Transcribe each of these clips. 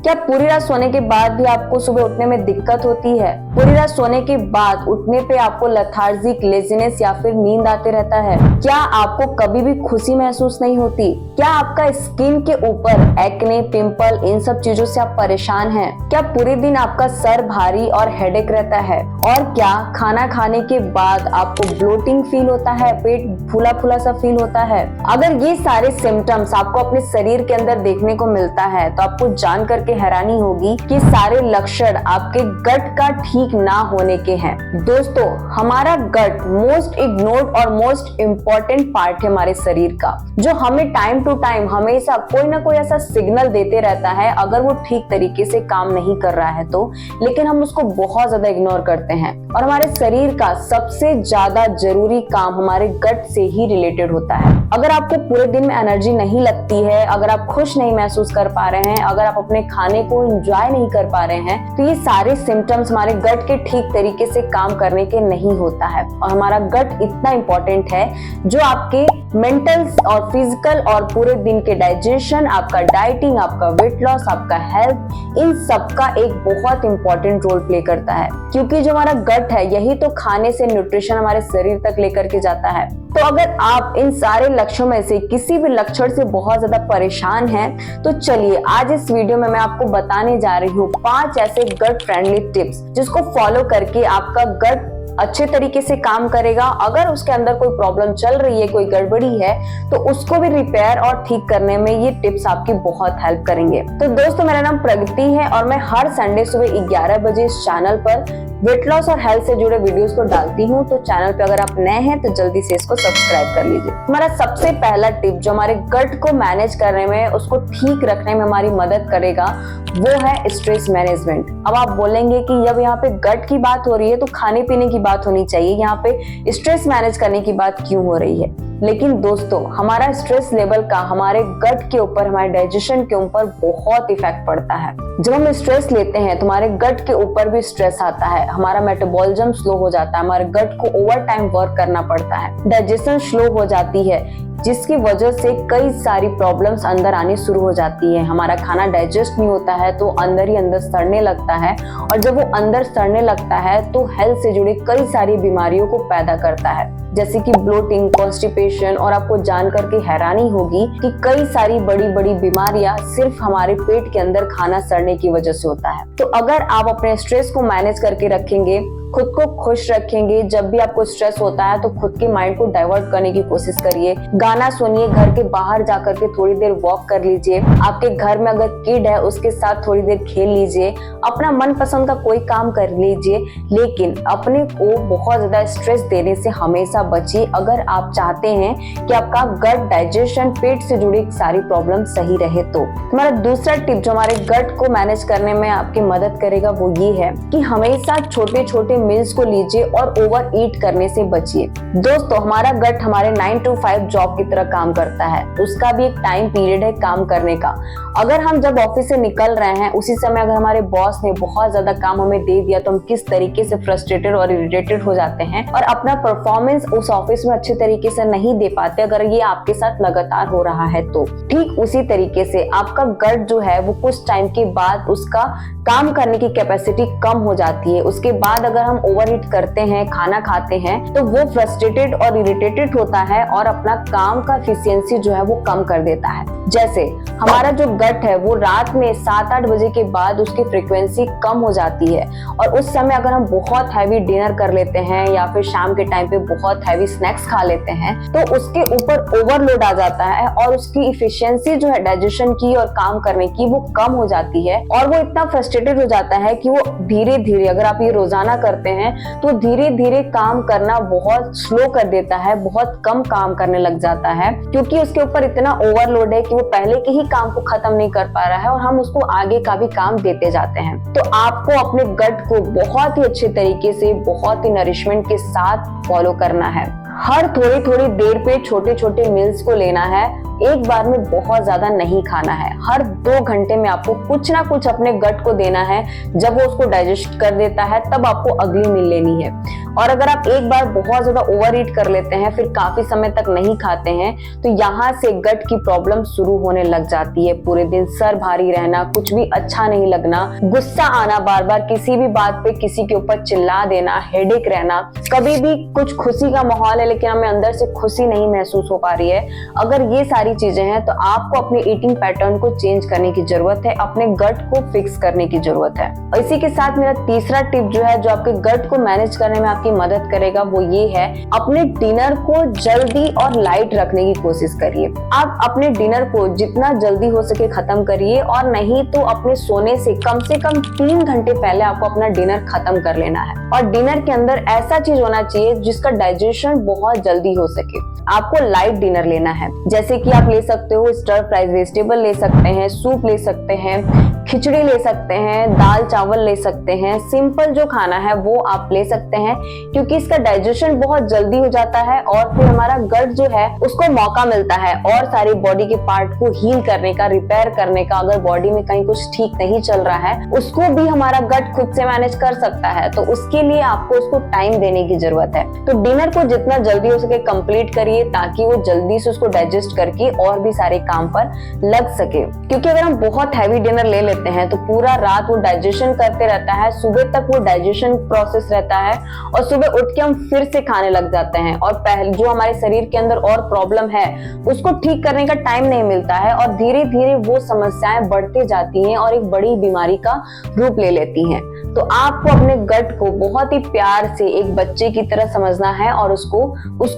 क्या पूरी रात सोने के बाद भी आपको सुबह उठने में दिक्कत होती है? पूरी रात सोने के बाद उठने पे आपको लेथार्जिक, लेजीनेस या फिर नींद आते रहता है? क्या आपको कभी भी खुशी महसूस नहीं होती? क्या आपका स्किन के ऊपर एक्ने, पिंपल, इन सब चीजों से आप परेशान हैं? क्या पूरे दिन आपका सर भारी और हेडेक रहता है? और क्या खाना खाने के बाद आपको ब्लोटिंग फील होता है, पेट फूला फूला सा फील होता है? अगर ये सारे सिम्टम्स आपको अपने शरीर के अंदर देखने को मिलता है तो आपको जान करके हैरानी होगी कि सारे लक्षण आपके गट का ठीक ना होने के हैं। दोस्तों, हमारा गट मोस्ट इग्नोर्ड और मोस्ट इम्पोर्टेंट पार्ट है हमारे शरीर का, जो हमें टाइम टू टाइम हमेशा कोई ना कोई ऐसा सिग्नल देते रहता है अगर वो ठीक तरीके से काम नहीं कर रहा है तो, लेकिन हम उसको बहुत ज्यादा इग्नोर करते हैं। और हमारे शरीर का सबसे ज्यादा जरूरी काम हमारे गट से ही रिलेटेड होता है। अगर आपको पूरे दिन में एनर्जी नहीं लगती है, अगर आप खुश नहीं महसूस कर पा रहे हैं, अगर आप अपने खाने को एंजॉय नहीं कर पा रहे हैं, तो ये सारे सिम्टम्स हमारे गट के ठीक तरीके से काम करने के नहीं होता है। और हमारा गट इतना इंपॉर्टेंट है जो आपके मेंटल और फिजिकल और पूरे दिन के डाइजेशन, आपका डाइटिंग, आपका वेट लॉस, आपका हेल्थ, इन सब का एक बहुत इंपॉर्टेंट रोल प्ले करता है। क्योंकि जो हमारा गट है यही तो खाने से न्यूट्रिशन हमारे शरीर तक लेकर के जाता है। तो अगर आप इन सारे लक्षणों में से किसी भी लक्षण से बहुत ज्यादा परेशान हैं, तो चलिए आज इस वीडियो में मैं आपको बताने जा रही हूँ 5 ऐसे गट फ्रेंडली टिप्स जिसको फॉलो करके आपका गट अच्छे तरीके से काम करेगा। अगर उसके अंदर कोई प्रॉब्लम चल रही है, कोई गड़बड़ी है, तो उसको भी रिपेयर और ठीक करने में ये टिप्स आपकी बहुत हेल्प करेंगे। तो दोस्तों, मेरा नाम प्रगति है और मैं हर संडे सुबह 11 बजे इस चैनल पर वेट लॉस और हेल्थ से जुड़े वीडियोस को डालती हूँ। तो चैनल पे अगर आप नए हैं तो जल्दी से इसको सब्सक्राइब कर लीजिए। हमारा सबसे पहला टिप जो हमारे गट को मैनेज करने में, उसको ठीक रखने में हमारी मदद करेगा, वो है स्ट्रेस मैनेजमेंट। अब आप बोलेंगे कि जब यहाँ पे गट की बात हो रही है तो खाने पीने की बात होनी चाहिए, यहाँ पे स्ट्रेस मैनेज करने की बात क्यों हो रही है? लेकिन दोस्तों, हमारा स्ट्रेस लेवल का हमारे गट के ऊपर, हमारे डाइजेशन के ऊपर बहुत इफेक्ट पड़ता है। जब हम स्ट्रेस लेते हैं तो हमारे गट के ऊपर भी स्ट्रेस आता है, हमारा मेटाबॉलिज्म स्लो हो जाता है, हमारे गट को ओवर टाइम वर्क करना पड़ता है, डाइजेशन स्लो हो जाती है, जिसकी वजह से कई सारी प्रॉब्लम्स अंदर आनी शुरू हो जाती है। हमारा खाना डाइजेस्ट नहीं होता है तो अंदर ही अंदर सड़ने लगता है, और जब वो अंदर सड़ने लगता है तो हेल्थ से जुड़े कई सारी बीमारियों को पैदा करता है, जैसे कि ब्लोटिंग, कॉन्स्टिपेशन। और आपको जान करके हैरानी होगी कि कई सारी बड़ी बड़ी बीमारियां सिर्फ हमारे पेट के अंदर खाना सड़ने की वजह से होता है। तो अगर आप अपने स्ट्रेस को मैनेज करके रखेंगे, खुद को खुश रखेंगे, जब भी आपको स्ट्रेस होता है तो खुद के माइंड को डाइवर्ट करने की कोशिश करिए। गाना सुनिए, घर के बाहर जाकर के थोड़ी देर वॉक कर लीजिए, आपके घर में अगर किड है उसके साथ थोड़ी देर खेल लीजिए, अपना मनपसंद का कोई काम कर लीजिए, लेकिन अपने को बहुत ज्यादा स्ट्रेस देने से हमेशा बचिए अगर आप चाहते हैं कि आपका गट, डाइजेशन, पेट से जुड़ी सारी प्रॉब्लम सही रहे। तो हमारा दूसरा टिप जो हमारे गट को मैनेज करने में आपकी मदद करेगा वो ये है कि हमेशा छोटे छोटे मील्स को लीजिए और ओवर ईट करने से बचिए। दोस्तों, हमारा गट हमारे 9 to 5 जॉब की तरह काम करता है, उसका भी एक टाइम पीरियड है काम करने का। अगर हम जब ऑफिस से निकल रहे हैं उसी समय अगर हमारे बॉस ने बहुत ज्यादा काम हमें दे दिया तो हम किस तरीके से फ्रस्ट्रेटेड और इरिटेटेड हो जाते हैं और अपना परफॉर्मेंस उस ऑफिस में अच्छे तरीके से नहीं दे पाते। अगर ये आपके साथ लगातार हो रहा है तो ठीक उसी तरीके से आपका गट जो है वो कुछ टाइम के बाद उसका काम करने की कैपेसिटी कम हो जाती है। उसके बाद अगर हम ओवर ईट करते हैं, खाना खाते हैं, तो वो फ्रस्ट्रेटेड और इरिटेटेड होता है और अपना काम का एफिशिएंसी जो है वो कम कर देता है। जैसे हमारा जो गट है वो रात में 7-8 बजे के बाद उसकी फ्रीक्वेंसी कम हो जाती है, और उस समय अगर हम बहुत हैवी डिनर कर लेते हैं या फिर शाम के टाइम पे बहुत हैवी स्नैक्स खा लेते हैं तो उसके ऊपर ओवरलोड आ जाता है और उसकी इफिशियंसी जो है डाइजेशन की और काम करने की वो कम हो जाती है, और वो इतना फ्रस्ट्रेटेड हो जाता है कि वो धीरे धीरे, अगर आप ये रोजाना करते हैं तो धीरे धीरे काम करना बहुत स्लो कर देता है, बहुत कम काम करने लग जाता है, क्योंकि उसके ऊपर इतना ओवरलोड है कि वो पहले के ही काम को खत्म नहीं कर पा रहा है और हम उसको आगे का भी काम देते जाते हैं। तो आपको अपने गट को बहुत ही अच्छे तरीके से, बहुत ही नरिशमेंट के साथ फॉलो करना है। हर थोड़ी थोड़ी देर पे छोटे छोटे मील्स को लेना है, एक बार में बहुत ज्यादा नहीं खाना है। हर 2 घंटे में आपको कुछ ना कुछ अपने गट को देना है। जब वो उसको डाइजेस्ट कर देता है तब आपको अगली मील लेनी है। और अगर आप एक बार बहुत ज्यादा ओवर ईट कर लेते हैं, फिर काफी समय तक नहीं खाते हैं, तो यहाँ से गट की प्रॉब्लम शुरू होने लग जाती है। पूरे दिन सर भारी रहना, कुछ भी अच्छा नहीं लगना, गुस्सा आना, बार बार किसी भी बात पे किसी के ऊपर चिल्ला देना, हेडेक रहना, कभी भी कुछ खुशी का माहौल है लेकिन हमें अंदर से खुशी नहीं महसूस हो पा रही है। अगर ये सारी चीजें हैं तो आपको अपने ईटिंग पैटर्न को चेंज करने की जरूरत है, अपने गट को फिक्स करने की जरूरत है। और इसी के साथ मेरा तीसरा टिप जो है, जो आपके गट को मैनेज करने में आपकी मदद करेगा, वो ये है, अपने डिनर को जल्दी और लाइट रखने की कोशिश करिए। आप अपने डिनर को जितना जल्दी हो सके खत्म करिए, और नहीं तो अपने सोने से कम 3 घंटे पहले आपको अपना डिनर खत्म कर लेना है। और डिनर के अंदर ऐसा चीज होना चाहिए जिसका डाइजेशन बहुत जल्दी हो सके। आपको लाइट डिनर लेना है, जैसे कि आप ले सकते हो स्टर फ्राइज वेजिटेबल ले सकते हैं, सूप ले सकते हैं, खिचड़ी ले सकते हैं, दाल चावल ले सकते हैं। सिंपल जो खाना है वो आप ले सकते हैं, क्योंकि इसका डाइजेशन बहुत जल्दी हो जाता है और फिर हमारा गट जो है उसको मौका मिलता है और सारी बॉडी के पार्ट को हील करने का, रिपेयर करने का। अगर बॉडी में कहीं कुछ ठीक नहीं चल रहा है, उसको भी हमारा गट खुद से मैनेज कर सकता है। तो उसके लिए आपको उसको टाइम देने की जरूरत है। तो डिनर को जितना जल्दी हो सके कंप्लीट करिए, ताकि वो जल्दी से उसको डाइजेस्ट करके और भी सारे काम पर लग सके। क्योंकि अगर हम बहुत हैवी डिनर ले लेते हैं तो पूरा रात वो डाइजेशन करते रहता है, सुबह तक वो डाइजेशन प्रोसेस रहता है, और सुबह उठ के हम फिर से खाने लग जाते हैं, और पहले जो हमारे शरीर के अंदर और प्रॉब्लम है उसको ठीक करने का टाइम नहीं मिलता है, और धीरे धीरे वो समस्याएं बढ़ती जाती हैं और एक बड़ी बीमारी का रूप ले लेती हैं। तो आपको अपने गट को बहुत ही प्यार से एक बच्चे की तरह समझना है और उसको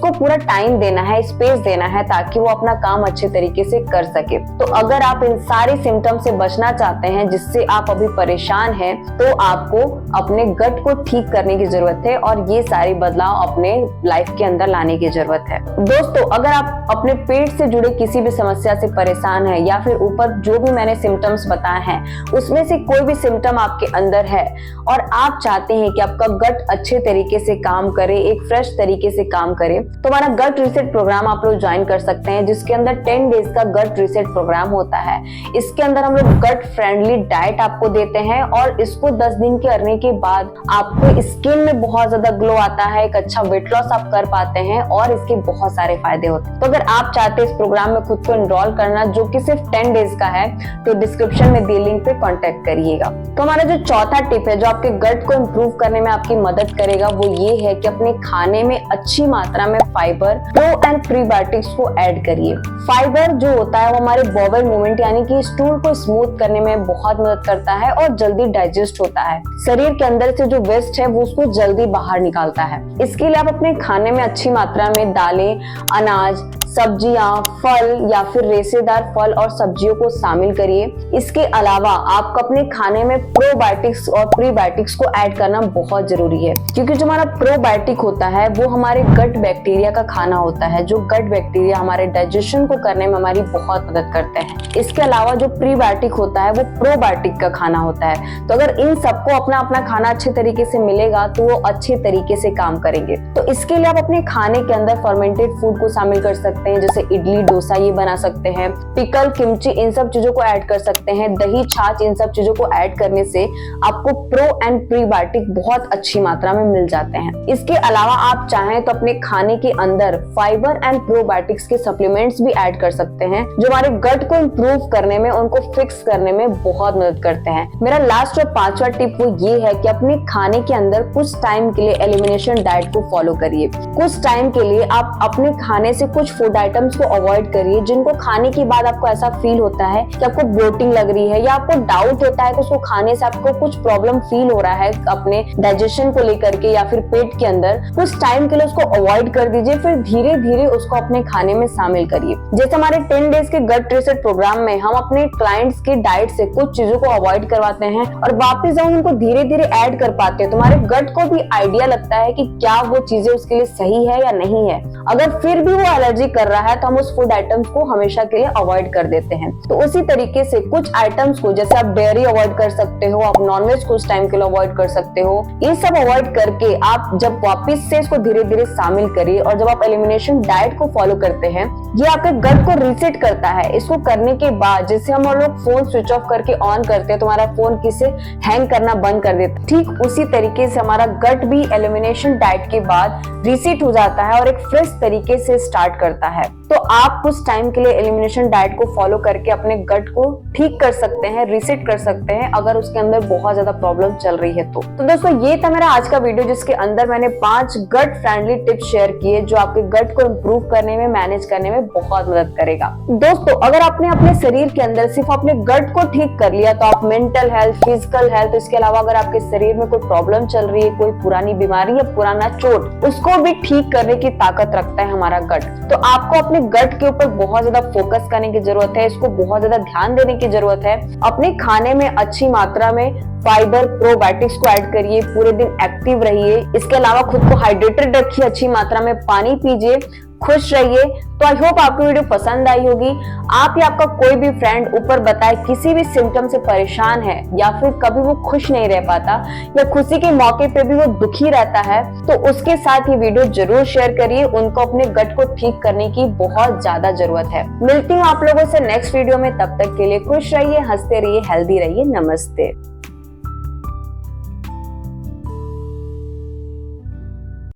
पूरा टाइम देना है, स्पेस देना है, ताकि वो अपना काम अच्छे तरीके से कर सके। तो अगर आप इन सारे सिम्टम से बचना चाहते हैं जिससे आप अभी परेशान हैं, तो आपको अपने गट को ठीक करने की जरूरत है और ये सारे बदलाव अपने लाइफ के अंदर लाने की जरूरत है। दोस्तों, अगर आप अपने पेट से जुड़े किसी भी समस्या से परेशान है, या फिर ऊपर जो भी मैंने सिम्टम्स बताए हैं उसमें से कोई भी सिम्टम आपके अंदर है और आप चाहते हैं कि आपका गट अच्छे तरीके से काम करे, एक फ्रेश तरीके से काम करे, तो हमारा गट रीसेट प्रोग्राम आप लोग ज्वाइन कर सकते हैं, जिसके अंदर 10 डेज का गट रीसेट प्रोग्राम होता है। इसके अंदर हम लोग गट फ्रेंडली डाइट आपको देते हैं, और इसको 10 दिन करने के बाद आपको स्किन में बहुत ज्यादा ग्लो आता है, एक अच्छा वेट लॉस आप कर पाते हैं, और इसके बहुत सारे फायदे होते हैं। तो अगर आप चाहते हैं इस प्रोग्राम में खुद को एनरोल करना, जो कि सिर्फ 10 डेज का है, तो डिस्क्रिप्शन में दिए लिंक पे कॉन्टेक्ट करिएगा। तो हमारा जो चौथा टिप है जो आपके गट को इम्प्रूव करने में आपकी मदद करेगा, वो ये है कि अपने खाने में अच्छी मात्रा में फाइबर, प्रो एंड प्रीबायोटिक्स को ऐड करिए। फाइबर जो होता है वो हमारे बॉवल मूवमेंट यानी कि स्टूल को स्मूथ करने में बहुत मदद करता है और जल्दी डाइजेस्ट होता है। शरीर के अंदर से जो वेस्ट है वो उसको जल्दी बाहर निकालता है। इसके लिए आप अपने खाने में अच्छी मात्रा में दालें, अनाज, सब्जियां, फल या फिर रेशेदार फल और सब्जियों को शामिल करिए। इसके अलावा आपको अपने खाने में प्रोबायोटिक्स और प्रीबायोटिक्स को ऐड करना बहुत जरूरी है, क्योंकि जो हमारा प्रोबायोटिक होता है वो हमारे गट बैक्टीरिया का खाना होता है, जो गट बैक्टीरिया हमारे डाइजेशन को करने में हमारी बहुत मदद करते हैं। इसके अलावा जो प्रीबायोटिक होता है वो प्रोबायोटिक का खाना होता है। तो अगर इन सबको अपना अपना खाना अच्छे तरीके से मिलेगा तो वो अच्छे तरीके से काम करेंगे। तो इसके लिए आप अपने खाने के अंदर फर्मेंटेड फूड को शामिल कर सकते हैं, जैसे इडली, डोसा ये बना सकते हैं, पिकल, किमची, इन सब चीजों को ऐड कर सकते हैं, दही, छाछ, इन सब चीजों को ऐड करने से आपको प्रो एंड प्रीबायोटिक बहुत अच्छी मात्रा में मिल जाते हैं। इसके अलावा आप चाहें तो अपने खाने के अंदर फाइबर एंड प्रोबायोटिक्स के सप्लीमेंट्स भी ऐड कर सकते हैं, जो हमारे गट को इम्प्रूव करने में, उनको फिक्स करने में बहुत मदद करते हैं। मेरा लास्ट और 5वां टिप वो ये है कि अपने खाने के अंदर कुछ टाइम के लिए एलिमिनेशन डाइट को फॉलो करिए। कुछ टाइम के लिए आप अपने खाने से कुछ फूड आइटम्स को अवॉइड करिए जिनको खाने के बाद आपको ऐसा फील होता है कि आपको ब्लोटिंग लग रही है, या आपको डाउट होता है कि उसको खाने से आपको कुछ प्रॉब्लम फील हो रहा है अपने डाइजेशन को लेकर के या फिर पेट के अंदर। कुछ टाइम के लिए उसको अवॉइड कर दीजिए, फिर धीरे धीरे उसको अपने खाने में शामिल करिए। जैसे हमारे 10 डेज के गट रीसेट प्रोग्राम में हम अपने क्लाइंट्स की डाइट से कुछ चीजों को अवॉइड करवाते हैं और वापस जब उनको धीरे धीरे ऐड कर पाते हैं तो हमारे गट को भी आइडिया लगता है कि क्या वो चीजें उसके लिए सही है या नहीं है। अगर फिर भी वो एलर्जी कर कर रहा है तो हम उस फूड आइटम्स को हमेशा के लिए अवॉइड कर देते हैं। तो उसी तरीके से कुछ आइटम्स को, जैसे आप डेयरी अवॉइड कर सकते हो, आप नॉनवेज को उस टाइम के लिए अवॉइड कर सकते हो। ये सब अवॉइड करके आप जब वापस से इसको धीरे धीरे शामिल करिए, और जब आप एलिमिनेशन डाइट को फॉलो करते हैं, ये आपके गट को रीसेट करता है। इसको करने के बाद जैसे हम लोग फोन स्विच ऑफ करके ऑन करते हैं तो हमारा फोन किसे हैंग करना बंद कर देता है, ठीक उसी तरीके से हमारा गट भी एलिमिनेशन डाइट के बाद रीसेट हो जाता है और एक फ्रेश तरीके से स्टार्ट करता है। तो आप कुछ टाइम के लिए एलिमिनेशन डाइट को फॉलो करके अपने गट को ठीक कर सकते हैं, रीसेट कर सकते हैं, अगर उसके अंदर बहुत ज्यादा प्रॉब्लम चल रही है तो दोस्तों ये था मेरा आज का वीडियो, जिसके अंदर मैंने 5 गट फ्रेंडली टिप्स शेयर किए जो आपके गट को इम्प्रूव करने में, मैनेज करने में बहुत मदद करेगा। दोस्तों अगर आपने अपने शरीर के अंदर सिर्फ अपने गट को ठीक कर लिया तो आप मेंटल हेल्थ, फिजिकल हेल्थ, इसके अलावा अगर आपके शरीर में कोई प्रॉब्लम चल रही है, कोई पुरानी बीमारी या पुराना चोट, उसको भी ठीक करने की ताकत रखता है हमारा गट। तो आपको अपने गट के ऊपर बहुत ज्यादा फोकस करने की जरूरत है, इसको बहुत ज्यादा ध्यान देने की जरूरत है। अपने खाने में अच्छी मात्रा में फाइबर, प्रोबायोटिक्स को ऐड करिए, पूरे दिन एक्टिव रहिए। इसके अलावा खुद को हाइड्रेटेड रखिए, अच्छी मात्रा में पानी पीजिए, खुश रहिए। तो आई होप आपको वीडियो पसंद आई होगी। आप या आपका कोई भी फ्रेंड ऊपर बताए किसी भी सिम्टम से परेशान है, या फिर कभी वो खुश नहीं रह पाता, या खुशी के मौके पे भी वो दुखी रहता है, तो उसके साथ ये वीडियो जरूर शेयर करिए। उनको अपने गट को ठीक करने की बहुत ज्यादा जरूरत है। मिलती हूँ आप लोगों से नेक्स्ट वीडियो में, तब तक के लिए खुश रहिए, हंसते रहिए, हेल्दी रहिए। नमस्ते।